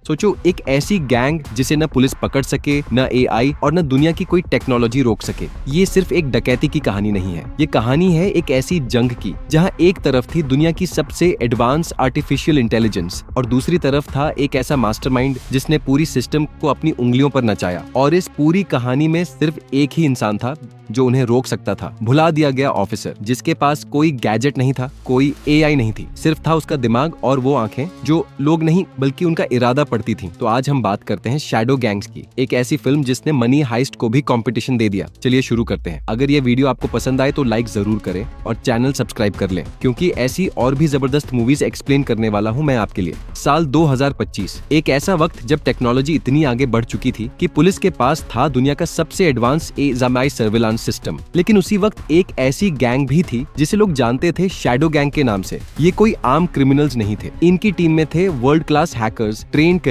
सोचो, एक ऐसी गैंग जिसे न पुलिस पकड़ सके, न एआई और न दुनिया की कोई टेक्नोलॉजी रोक सके। ये सिर्फ एक डकैती की कहानी नहीं है, ये कहानी है एक ऐसी जंग की जहां एक तरफ थी दुनिया की सबसे एडवांस आर्टिफिशियल इंटेलिजेंस और दूसरी तरफ था एक ऐसा मास्टरमाइंड जिसने पूरी सिस्टम को अपनी उंगलियों पर नचाया। और इस पूरी कहानी में सिर्फ एक ही इंसान था जो उन्हें रोक सकता था, भुला दिया गया ऑफिसर, जिसके पास कोई गैजेट नहीं था, कोई एआई नहीं थी, सिर्फ था उसका दिमाग और वो आंखें जो लोग नहीं बल्कि उनका इरादा पड़ती थी। तो आज हम बात करते हैं शैडो गैंग्स की, एक ऐसी फिल्म जिसने मनी हाइस्ट को भी कंपटीशन दे दिया। चलिए शुरू करते हैं। अगर ये वीडियो आपको पसंद आए तो लाइक जरूर करें और चैनल सब्सक्राइब कर लें, क्योंकि ऐसी और भी जबरदस्त मूवीज एक्सप्लेन करने वाला हूँ मैं आपके लिए। साल 2025, एक ऐसा वक्त जब टेक्नोलॉजी इतनी आगे बढ़ चुकी थी कि पुलिस के पास था दुनिया का सबसे एडवांस एआई सर्विलांस सिस्टम। लेकिन उसी वक्त एक ऐसी गैंग भी थी जिसे लोग जानते थे शैडो गैंग के नाम से। ये कोई आम क्रिमिनल्स नहीं थे, इनकी टीम में थे world class hackers, trend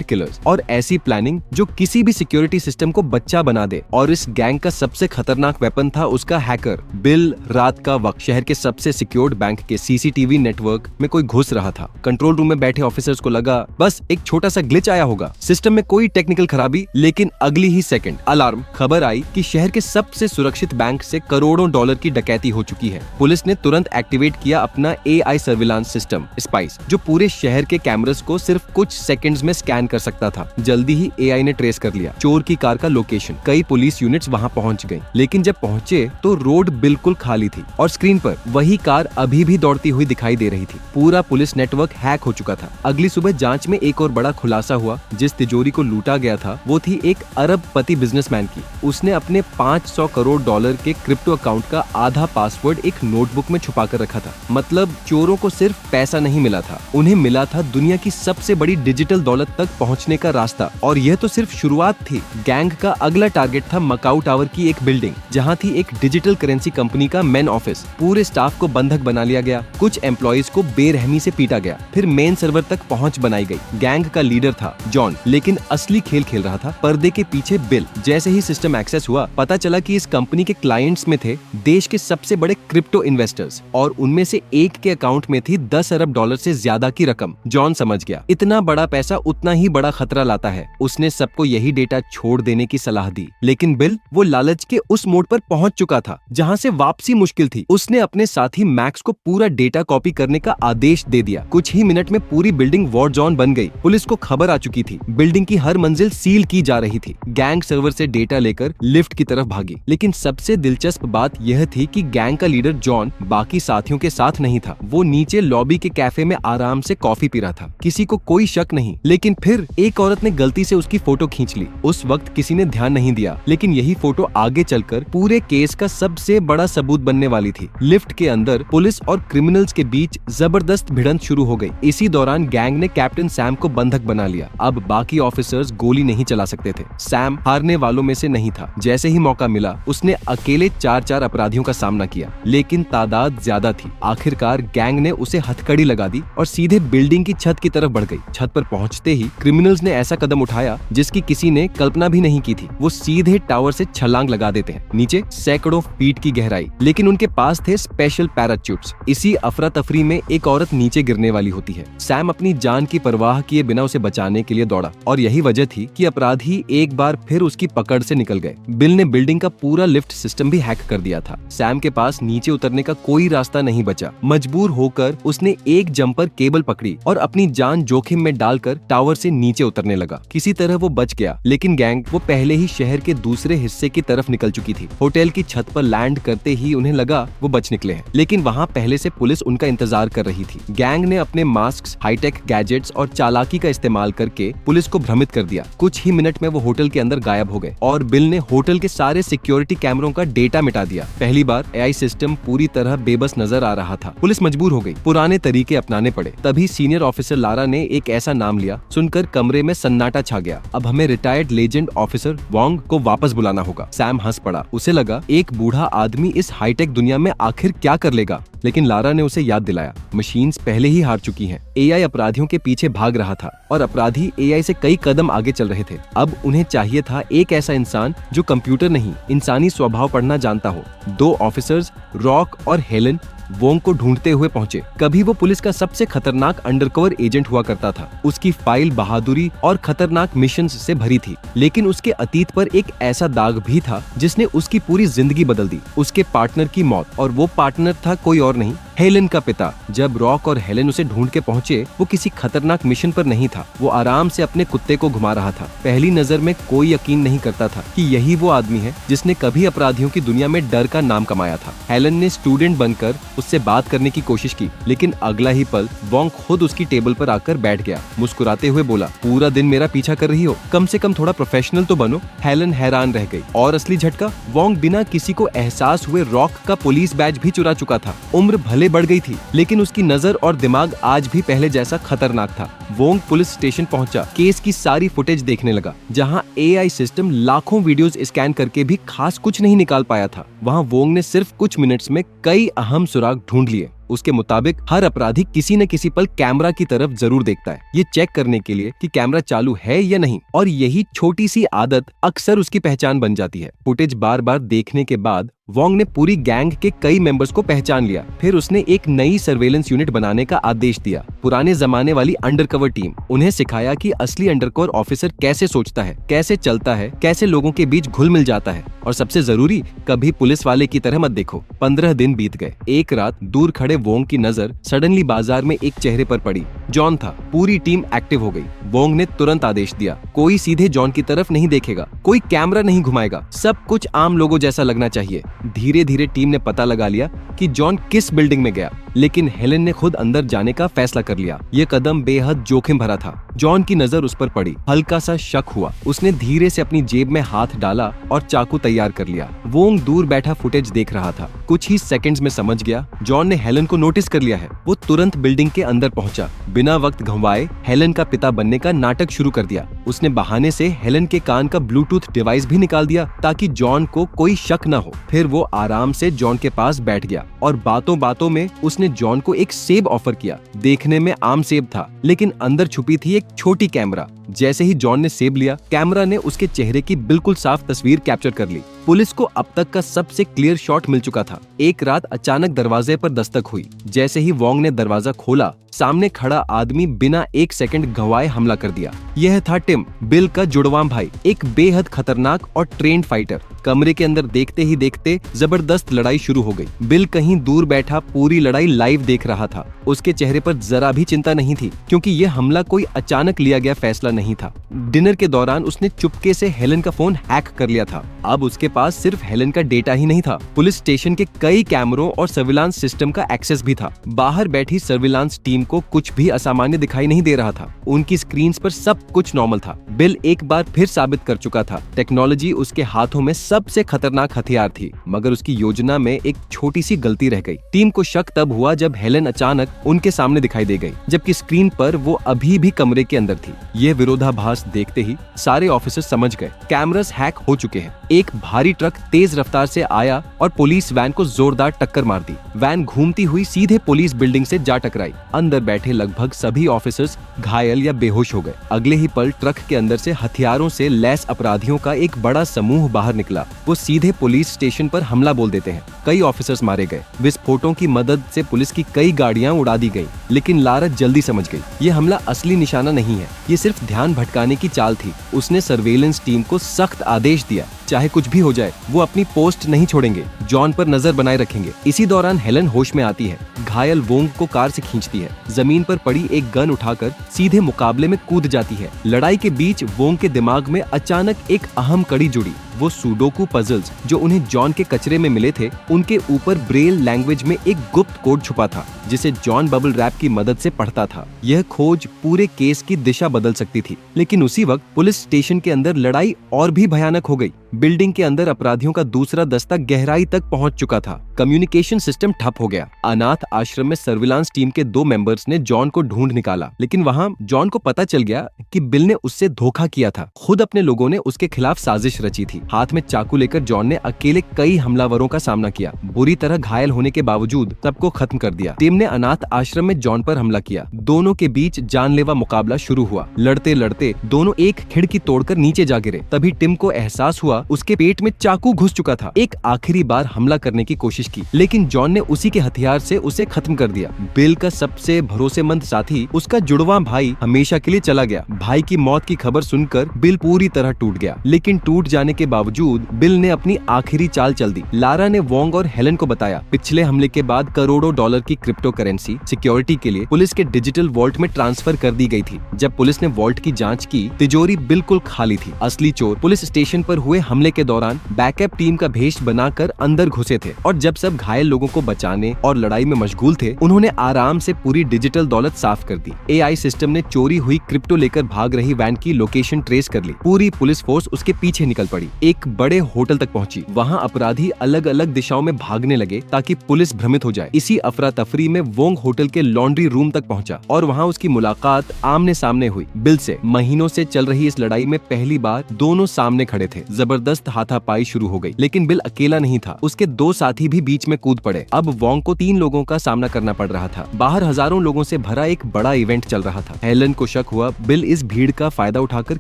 killers और ऐसी प्लानिंग जो किसी भी सिक्योरिटी सिस्टम को बच्चा बना दे। और इस गैंग का सबसे खतरनाक वेपन था उसका हैकर बिल। रात का वक्त शहर के सबसे सिक्योर्ड बैंक के सीसीटीवी नेटवर्क में कोई घुस रहा था। कंट्रोल रूम में बैठे ऑफिसर्स को लगा बस एक छोटा सा ग्लिच आया होगा, सिस्टम में कोई टेक्निकल खराबी। लेकिन अगली ही सेकंड अलार्म, खबर आई कि शहर के सबसे सुरक्षित बैंक से करोड़ों डॉलर की डकैती हो चुकी है। पुलिस ने तुरंत एक्टिवेट किया अपना एआई सर्विलांस सिस्टम स्पाइस, जो पूरे शहर के कैमरास को सिर्फ कुछ सेकंड्स में स्कैन कर सकता था। जल्दी ही एआई ने ट्रेस कर लिया चोर की कार का लोकेशन। कई पुलिस यूनिट्स वहां पहुंच गईं, लेकिन जब पहुंचे तो रोड बिल्कुल खाली थी और स्क्रीन पर वही कार अभी भी दौड़ती हुई दिखाई दे रही थी। पूरा पुलिस नेटवर्क हैक हो चुका था। अगली सुबह जांच में एक और बड़ा खुलासा हुआ। जिस तिजोरी को लूटा गया था वो थी एक अरबपति बिजनेसमैन की। उसने अपने 500 करोड़ डॉलर के क्रिप्टो अकाउंट का आधा पासवर्ड एक नोटबुक में छुपा कर रखा था। मतलब चोरों को सिर्फ पैसा नहीं मिला था, उन्हें मिला था दुनिया की सबसे बड़ी डिजिटल दौलत तक पहुंचने का रास्ता। और यह तो सिर्फ शुरुआत थी। गैंग का अगला टारगेट था मकाऊ टावर की एक बिल्डिंग, जहां थी एक डिजिटल करेंसी कंपनी का मेन ऑफिस। पूरे स्टाफ को बंधक बना लिया गया, कुछ एम्प्लॉइज को बेरहमी से पीटा गया, फिर मेन सर्वर तक पहुंच बनाई गई। गैंग का लीडर था जॉन, लेकिन असली खेल खेल रहा था पर्दे के पीछे बिल। जैसे ही सिस्टम एक्सेस हुआ, पता चला कि इस कंपनी के क्लाइंट्स में थे देश के सबसे बड़े क्रिप्टो इन्वेस्टर्स और उनमें से एक के अकाउंट में थी 10 अरब डॉलर से ज्यादा की रकम। जॉन समझ गया इतना बड़ा पैसा उतना ही बड़ा खतरा लाता है। उसने सबको यही डेटा छोड़ देने की सलाह दी, लेकिन बिल वो लालच के उस मोड़ पर पहुंच चुका था जहां से वापसी मुश्किल थी। उसने अपने साथी मैक्स को पूरा डेटा कॉपी करने का आदेश दे दिया। कुछ ही मिनट में पूरी बिल्डिंग वॉर जोन बन गई। पुलिस को खबर आ चुकी थी, बिल्डिंग की हर मंजिल सील की जा रही थी। गैंग सर्वर से डेटा लेकर लिफ्ट की तरफ भागी। लेकिन सबसे दिलचस्प बात यह थी कि गैंग का लीडर जॉन बाकी साथियों के साथ नहीं था। वो नीचे लॉबी के कैफे में आराम से कॉफी पी रहा था। किसी को कोई शक नहीं, लेकिन फिर एक औरत ने गलती से उसकी फोटो खींच ली। उस वक्त किसी ने ध्यान नहीं दिया, लेकिन यही फोटो आगे चलकर पूरे केस का सबसे बड़ा सबूत बनने वाली थी। लिफ्ट के अंदर पुलिस और क्रिमिनल्स के बीच जबरदस्त भिड़ंत शुरू हो गई। इसी दौरान गैंग ने कैप्टन सैम को बंधक बना लिया। अब बाकी ऑफिसर्स गोली नहीं चला सकते थे। सैम हारने वालों में से नहीं था। जैसे ही मौका मिला उसने अकेले 4 अपराधियों का सामना किया, लेकिन तादाद ज्यादा थी। आखिरकार गैंग ने उसे हथकड़ी लगा दी और सीधे बिल्डिंग की छत की तरफ बढ़ गई। छत पर पहुंचते ही क्रिमिनल्स ने ऐसा कदम उठाया जिसकी किसी ने कल्पना भी नहीं की थी। वो सीधे टावर से छलांग लगा देते हैं, नीचे सैकड़ों फीट की गहराई। लेकिन उनके पास थे स्पेशल पैराचूट्स। इसी अफरा तफरी में एक औरत नीचे गिरने वाली होती है। सैम अपनी जान की परवाह किए बिना उसे बचाने के लिए दौड़ा और यही वजह थी कि अपराधी एक बार फिर उसकी पकड़ से निकल गए। बिल ने बिल्डिंग का पूरा लिफ्ट सिस्टम भी हैक कर दिया था। सैम के पास नीचे उतरने का कोई रास्ता नहीं बचा। मजबूर होकर उसने एक जंपर केबल पकड़ी और अपनी जान जोखिम में डालकर टावर से नीचे उतरने लगा। किसी तरह वो बच गया, लेकिन गैंग वो पहले ही शहर के दूसरे हिस्से की तरफ निकल चुकी थी। होटल की छत पर लैंड करते ही उन्हें लगा वो बच निकले हैं, लेकिन वहाँ पहले से पुलिस उनका इंतजार कर रही थी। गैंग ने अपने मास्क, हाईटेक गैजेट्स और चालाकी का इस्तेमाल करके पुलिस को भ्रमित कर दिया। कुछ ही मिनट में वो होटल के अंदर गायब हो गए और बिल ने होटल के सारे सिक्योरिटी कैमरों का डेटा मिटा दिया। पहली बार एआई सिस्टम पूरी तरह बेबस नजर आ रहा था। पुलिस मजबूर हो गई, पुराने तरीके अपनाने पड़े। तभी सीनियर ऑफिसर लारा ने एक ऐसा नाम लिया, सुनकर कमरे में सन्नाटा छा गया। अब हमें रिटायर्ड लेजेंड ऑफिसर वोंग को वापस बुलाना होगा। सैम हंस पड़ा। उसे लगा एक बूढ़ा आदमी इस हाईटेक दुनिया में आखिर क्या कर लेगा, लेकिन लारा ने उसे याद दिलाया मशीन्स पहले ही हार चुकी हैं। एआई अपराधियों के पीछे भाग रहा था और अपराधी एआई से कई कदम आगे चल रहे थे। अब उन्हें चाहिए था एक ऐसा इंसान जो कंप्यूटर नहीं, इंसानी स्वभाव पढ़ना जानता हो। 2 ऑफिसर्स, रॉक और हेलन, वोंग को ढूंढते हुए पहुंचे। कभी वो पुलिस का सबसे खतरनाक अंडरकवर एजेंट हुआ करता था। उसकी फाइल बहादुरी और खतरनाक मिशंस से भरी थी, लेकिन उसके अतीत पर एक ऐसा दाग भी था जिसने उसकी पूरी जिंदगी बदल दी। उसके पार्टनर की मौत, और वो पार्टनर था कोई और नहीं, हेलन का पिता। जब रॉक और हेलन उसे ढूंढ के पहुंचे, वो किसी खतरनाक मिशन पर नहीं था। वो आराम से अपने कुत्ते को घुमा रहा था। पहली नजर में कोई यकीन नहीं करता था कि यही वो आदमी है जिसने कभी अपराधियों की दुनिया में डर का नाम कमाया था। हेलन ने स्टूडेंट बनकर उससे बात करने की कोशिश की, लेकिन अगला ही पल वोंग खुद उसकी टेबल पर आकर बैठ गया। मुस्कुराते हुए बोला, पूरा दिन मेरा पीछा कर रही हो, कम से कम थोड़ा प्रोफेशनल तो बनो। हेलन हैरान रह गई। और असली झटका, वोंग बिना किसी को एहसास हुए रॉक का पुलिस बैज भी चुरा चुका था। उम्र भले बढ़ गई थी, लेकिन उसकी नजर और दिमाग आज भी पहले जैसा खतरनाक था। वोंग पुलिस स्टेशन पहुंचा, केस की सारी फुटेज देखने लगा। जहां एआई सिस्टम लाखों वीडियोस स्कैन करके भी खास कुछ नहीं निकाल पाया था, वहां वोंग ने सिर्फ कुछ मिनट्स में कई अहम सुराग ढूंढ लिए। उसके मुताबिक हर अपराधी किसी न किसी पल कैमरा की तरफ जरूर देखता है, ये चेक करने के लिए कि कैमरा चालू है या नहीं, और यही छोटी सी आदत अक्सर उसकी पहचान बन जाती है। फुटेज बार बार देखने के बाद वोंग ने पूरी गैंग के कई मेंबर्स को पहचान लिया। फिर उसने एक नई सर्वेलेंस यूनिट बनाने का आदेश दिया, पुराने जमाने वाली अंडरकवर टीम। उन्हें सिखाया कि असली अंडरकवर ऑफिसर कैसे सोचता है, कैसे चलता है, कैसे लोगों के बीच घुल मिल जाता है, और सबसे जरूरी, कभी पुलिस वाले की तरह मत देखो। 15 दिन बीत गए। एक रात दूर खड़े वोंग की नजर सडनली बाजार में एक चेहरे पर पड़ी। जॉन था। पूरी टीम एक्टिव हो गई। वोंग ने तुरंत आदेश दिया, कोई सीधे जॉन की तरफ नहीं देखेगा, कोई कैमरा नहीं घुमाएगा, सब कुछ आम लोगों जैसा लगना चाहिए। धीरे धीरे टीम ने पता लगा लिया कि जॉन किस बिल्डिंग में गया, लेकिन हेलन ने खुद अंदर जाने का फैसला कर लिया। ये कदम बेहद जोखिम भरा था। जॉन की नजर उस पर पड़ी। हल्का सा शक हुआ। उसने धीरे से अपनी जेब में हाथ डाला और चाकू तैयार कर लिया। वोंग दूर बैठा फुटेज देख रहा था। कुछ ही सेकंड्स में समझ गया जॉन ने हेलन को नोटिस कर लिया है। वो तुरंत बिल्डिंग के अंदर पहुंचा। बिना वक्त गंवाए हेलन का पिता बनने का नाटक शुरू कर दिया। उसने बहाने से हेलन के कान का ब्लूटूथ डिवाइस भी निकाल दिया ताकि जॉन को कोई शक न हो। फिर वो आराम से जॉन के पास बैठ गया और बातों बातों में उसने जॉन को एक सेब ऑफर किया। देखने में आम सेब था, लेकिन अंदर छुपी थी एक छोटी कैमरा। जैसे ही जॉन ने सेब लिया, कैमरा ने उसके चेहरे की बिल्कुल साफ तस्वीर कैप्चर कर ली। पुलिस को अब तक का सबसे क्लियर शॉट मिल चुका था। एक रात अचानक दरवाजे पर दस्तक हुई। जैसे ही वोंग ने दरवाजा खोला, सामने खड़ा आदमी बिना एक सेकंड गंवाए हमला कर दिया। यह था टिम, बिल का जुड़वां भाई, एक बेहद खतरनाक और ट्रेंड फाइटर। कमरे के अंदर देखते ही देखते जबरदस्त लड़ाई शुरू हो गई। बिल कहीं दूर बैठा पूरी लड़ाई लाइव देख रहा था। उसके चेहरे पर जरा भी चिंता नहीं थी, क्योंकि यह हमला कोई अचानक लिया गया फैसला नहीं था। डिनर के दौरान उसने चुपके से हेलन का फोन हैक कर लिया था। अब उसके पास सिर्फ हेलन का डेटा ही नहीं था, पुलिस स्टेशन के कई कैमरों और सर्विलांस सिस्टम का एक्सेस भी था। बाहर बैठी सर्विलांस टीम को कुछ भी असामान्य दिखाई नहीं दे रहा था। उनकी स्क्रीन्स पर सब कुछ नॉर्मल था। बिल एक बार फिर साबित कर चुका था, टेक्नोलॉजी उसके हाथों में सबसे खतरनाक हथियार थी। मगर उसकी योजना में एक छोटी सी गलती रह गई। टीम को शक तब हुआ जब हेलन अचानक उनके सामने दिखाई दे गई, जबकि स्क्रीन पर वो अभी भी कमरे के अंदर थी। ये विरोधाभास देखते ही सारे ऑफिसर समझ गए, कैमरास हैक हो चुके हैं। एक भारी ट्रक तेज रफ्तार से आया और पुलिस वैन को जोरदार टक्कर मार दी। वैन घूमती हुई सीधे पुलिस बिल्डिंग से जा टकराई। अंदर बैठे लगभग सभी ऑफिसर्स घायल या बेहोश हो गए। अगले ही पल ट्रक के अंदर से हथियारों से लैस अपराधियों का एक बड़ा समूह बाहर निकला। वो सीधे पुलिस स्टेशन पर हमला बोल देते हैं। कई ऑफिसर्स मारे गए। विस्फोटों की मदद से पुलिस की कई गाड़ियां उड़ा दी गई, लेकिन लारा जल्दी समझ गई, ये हमला असली निशाना नहीं है, ये सिर्फ ध्यान भटकाने की चाल थी। उसने सर्वेलेंस टीम को सख्त आदेश दिया, चाहे कुछ भी हो जाए वो अपनी पोस्ट नहीं छोड़ेंगे, जॉन पर नजर बनाए रखेंगे। इसी दौरान हेलन होश में आती है। घायल वोंग को कार से खींचती है। जमीन पर पड़ी एक गन उठाकर सीधे मुकाबले में कूद जाती है। लड़ाई के बीच वोंग के दिमाग में अचानक एक अहम कड़ी जुड़ी। वो सुडोकू पजल्स जो उन्हें जॉन के कचरे में मिले थे, उनके ऊपर ब्रेल लैंग्वेज में एक गुप्त कोड छुपा था, जिसे जॉन बबल रैप की मदद से पढ़ता था। यह खोज पूरे केस की दिशा बदल सकती थी। लेकिन उसी वक्त पुलिस स्टेशन के अंदर लड़ाई और भी भयानक हो गई। बिल्डिंग के अंदर अपराधियों का दूसरा दस्ता गहराई तक पहुंच चुका था। कम्युनिकेशन सिस्टम ठप हो गया। अनाथ आश्रम में सर्विलांस टीम के 2 मेंबर्स ने जॉन को ढूंढ निकाला, लेकिन वहां जॉन को पता चल गया कि बिल ने उससे धोखा किया था। खुद अपने लोगों ने उसके खिलाफ साजिश रची थी। हाथ में चाकू लेकर जॉन ने अकेले कई हमलावरों का सामना किया। बुरी तरह घायल होने के बावजूद सबको खत्म कर दिया। टिम ने अनाथ आश्रम में जॉन पर हमला किया। दोनों के बीच जानलेवा मुकाबला शुरू हुआ। लड़ते लड़ते दोनों एक खिड़की तोड़कर नीचे जा गिरे। तभी टिम को एहसास हुआ उसके पेट में चाकू घुस चुका था। एक आखिरी बार हमला करने की कोशिश की, लेकिन जॉन ने उसी के हथियार से उसे खत्म कर दिया। बिल का सबसे भरोसेमंद साथी, उसका जुड़वां भाई, हमेशा के लिए चला गया। भाई की मौत की खबर सुनकर बिल पूरी तरह टूट गया, लेकिन टूट जाने के बावजूद बिल ने अपनी आखिरी चाल चल दी। लारा ने वोंग और हेलन को बताया पिछले हमले के बाद करोड़ों डॉलर की क्रिप्टो करेंसी सिक्योरिटी के लिए पुलिस के डिजिटल वॉल्ट में ट्रांसफर कर दी गई थी। जब पुलिस ने वॉल्ट की जांच की, तिजोरी बिल्कुल खाली थी। असली चोर पुलिस स्टेशन पर हुए हमले के दौरान बैकअप टीम का भेष बनाकर अंदर घुसे थे, और जब सब घायल लोगों को बचाने और लड़ाई में मशगूल थे, उन्होंने आराम से पूरी डिजिटल दौलत साफ कर दी। एआई सिस्टम ने चोरी हुई क्रिप्टो लेकर भाग रही वैन की लोकेशन ट्रेस कर ली। पूरी पुलिस फोर्स उसके पीछे निकल पड़ी। एक बड़े होटल तक पहुंची। वहां अपराधी अलग अलग दिशाओं में भागने लगे ताकि पुलिस भ्रमित हो जाए। इसी अफरा तफरी में वोंग होटल के लॉन्ड्री रूम तक पहुंचा और वहां उसकी मुलाकात आमने सामने हुई बिल से। महीनों से चल रही इस लड़ाई में पहली बार दोनों सामने खड़े थे। जबरदस्त हाथापाई शुरू हो गई, लेकिन बिल अकेला नहीं था। उसके दो साथी भी बीच में कूद पड़े। अब वोंग को 3 लोगों का सामना करना पड़ रहा था। बाहर हजारों लोगों से भरा एक बड़ा इवेंट चल रहा था। हेलन को शक हुआ बिल इस भीड़ का फायदा उठाकर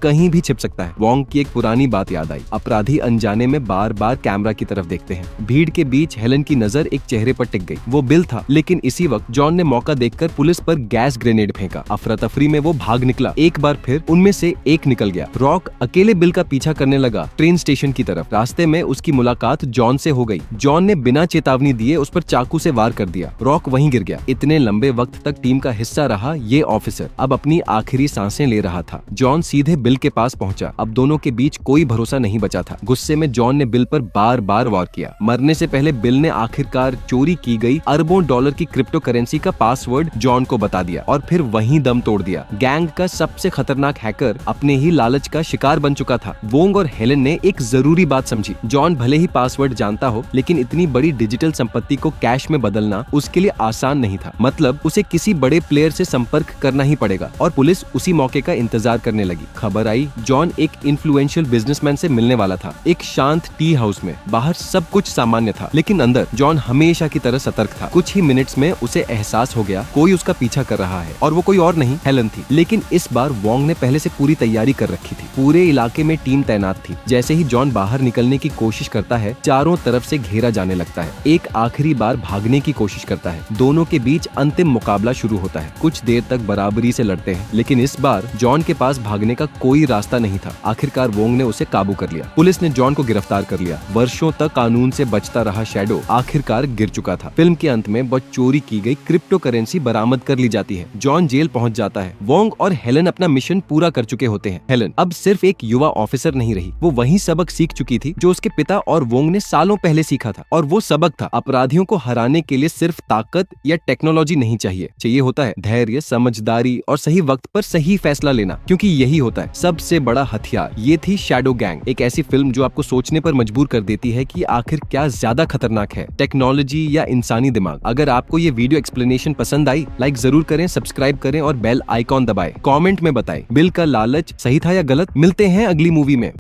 कहीं भी छिप सकता है। वोंग की एक पुरानी बात याद आई। अपराधी अनजाने में बार बार कैमरा की तरफ देखते हैं। भीड़ के बीच हेलन की नजर एक चेहरे पर टिक गई। वो बिल था, लेकिन इसी वक्त जॉन ने मौका देखकर पुलिस पर गैस ग्रेनेड फेंका। अफरा तफरी में वो भाग निकला। एक बार फिर उनमें से एक निकल गया। रॉक अकेले बिल का पीछा करने लगा ट्रेन स्टेशन की तरफ। रास्ते में उसकी मुलाकात जॉन से हो गई। जॉन ने बिना चेतावनी दिए उस पर चाकू से वार कर दिया। रॉक वहीं गिर गया। इतने लंबे वक्त तक टीम का हिस्सा रहा ये ऑफिसर अब अपनी आखिरी सांसें ले रहा था। जॉन सीधे बिल के पास पहुंचा। अब दोनों के बीच कोई भरोसा नहीं बचा था। गुस्से में जॉन ने बिल पर बार बार वार किया। मरने से पहले बिल ने आखिरकार चोरी की गई अरबों डॉलर की क्रिप्टो करेंसी का पासवर्ड जॉन को बता दिया और फिर वहीं दम तोड़ दिया। गैंग का सबसे खतरनाक हैकर अपने ही लालच का शिकार बन चुका था। वोंग और हेलन ने एक जरूरी बात समझी। जॉन भले ही पासवर्ड जानता हो, लेकिन इतनी बड़ी डिजिटल संपत्ति को कैश में बदलना उसके लिए आसान नहीं था। मतलब उसे किसी बड़े प्लेयर से संपर्क करना ही पड़ेगा, और पुलिस उसी मौके का इंतजार करने लगी। खबर आई जॉन एक इन्फ्लुएंशियल बिजनेसमैन से मिलने वाला था। एक शांत टी हाउस में। बाहर सब कुछ सामान्य था, लेकिन अंदर जॉन हमेशा की तरह सतर्क था। कुछ ही मिनट्स में उसे एहसास हो गया कोई उसका पीछा कर रहा है, और वो कोई और नहीं हेलन थी। लेकिन इस बार वोंग ने पहले से पूरी तैयारी कर रखी थी। पूरे इलाके में टीम तैनात थी। जैसे ही जॉन बाहर निकलने की कोशिश करता है, चारों तरफ से घेरा जाने लगता है। एक आखिरी बार भागने की कोशिश करता है। दोनों के बीच अंतिम मुकाबला शुरू होता है। कुछ देर तक बराबरी से लड़ते हैं, लेकिन इस बार जॉन के पास भागने का कोई रास्ता नहीं था। आखिरकार वोंग ने उसे काबू कर लिया। पुलिस ने जॉन को गिरफ्तार कर लिया। वर्षों तक कानून से बचता रहा शैडो आखिरकार गिर चुका था। फिल्म के अंत में बहुत चोरी की गई क्रिप्टो करेंसी बरामद कर ली जाती है। जॉन जेल पहुंच जाता है। वोंग और हेलन अपना मिशन पूरा कर चुके होते हैं। हेलन अब सिर्फ एक युवा ऑफिसर नहीं रही, वो वही सबक सीख चुकी थी जो उसके पिता और वोंग ने सालों पहले सीखा था। और वो सबक था अपराधियों को हराने के लिए सिर्फ ताकत या टेक्नोलॉजी नहीं चाहिए होता है धैर्य, समझदारी और सही वक्त पर सही फैसला लेना, क्योंकि यही होता है सबसे बड़ा हथियार। ये थी शैडो गैंग, एक ऐसी फिल्म जो आपको सोचने पर मजबूर कर देती है कि आखिर क्या ज्यादा खतरनाक है, टेक्नोलॉजी या इंसानी दिमाग। अगर आपको ये वीडियो एक्सप्लेनेशन पसंद आई, लाइक जरूर करें, सब्सक्राइब करें और बेल आइकॉन दबाएं। कमेंट में बताएं बिल का लालच सही था या गलत। मिलते हैं अगली मूवी में।